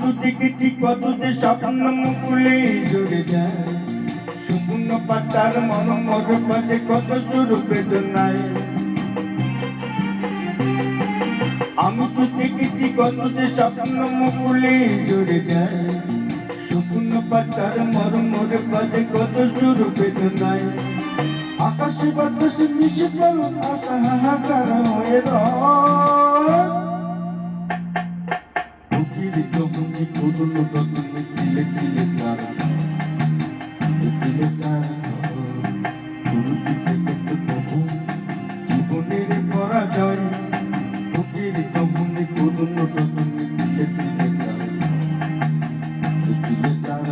তো দেখেছি কত যে স্বপ্ন মুকুলে জুড়ে যায়, শুকনো পাতার মরমর বাজে কত সুর বেদনায়। আমি তো দেখেছি কত যে স্বপ্ন মুকুলে জুড়ে যায়, শুকনো পাতার মরমর বাজে কত সুর বেদনায়। আকাশে বাতাসে মিশে গেল আশা হাহাকার হয়ে রয়। বুকের জমনি করুন রতনে তিলে তিলে তার, তিলে তার গুরুটি থেকে প্রভু জীবনের পরাজয়। বুকের জমনি করুন রতনে তিলে তিলে তার, তিলে তার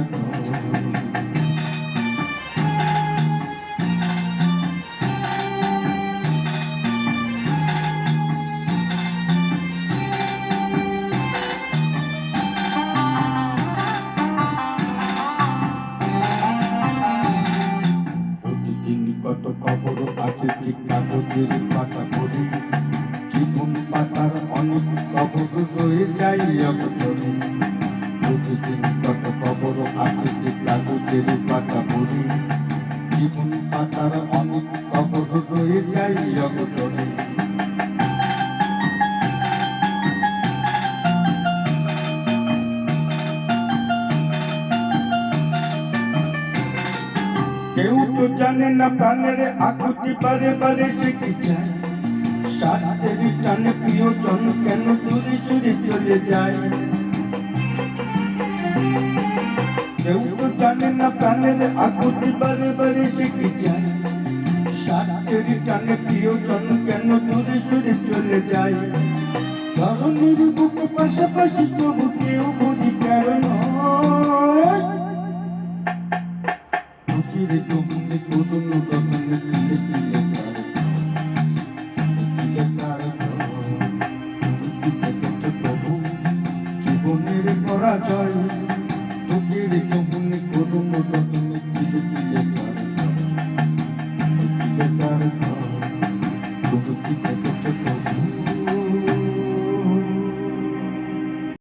কত খবর আছে ঠিক কাগজের পাতা পড়ি, জীবন পাতার অনেক খবর রয়ে যাই অবতরে। প্রতিদিন কত খবর আছে ঠিক কাগজের পাতা পড়ি, জীবন পাতার অনেক খবর রয়ে যাই অবতরে। কেউ তো জানে না প্রাণের আকুতি বারে বারে সে কি চায়, স্বার্থের টানে প্রিয়জন কেন দূরে সরে চলে যায়। কেউ তো জানে না প্রাণের আকুতি বারে বারে সে কি চায়, স্বার্থের টানে প্রিয়জন কেন দূরে সরে চলে যায়। ধরনের বুকে পাশাপাশি তবু কেউ বুঝি প্যার নয়। বুকের জমনি করুন রতনে তিলে তিলে তার, তিলে তার গুরুটি থেকে প্রভু জীবনের পরাজয়। বুকের জমনি করুন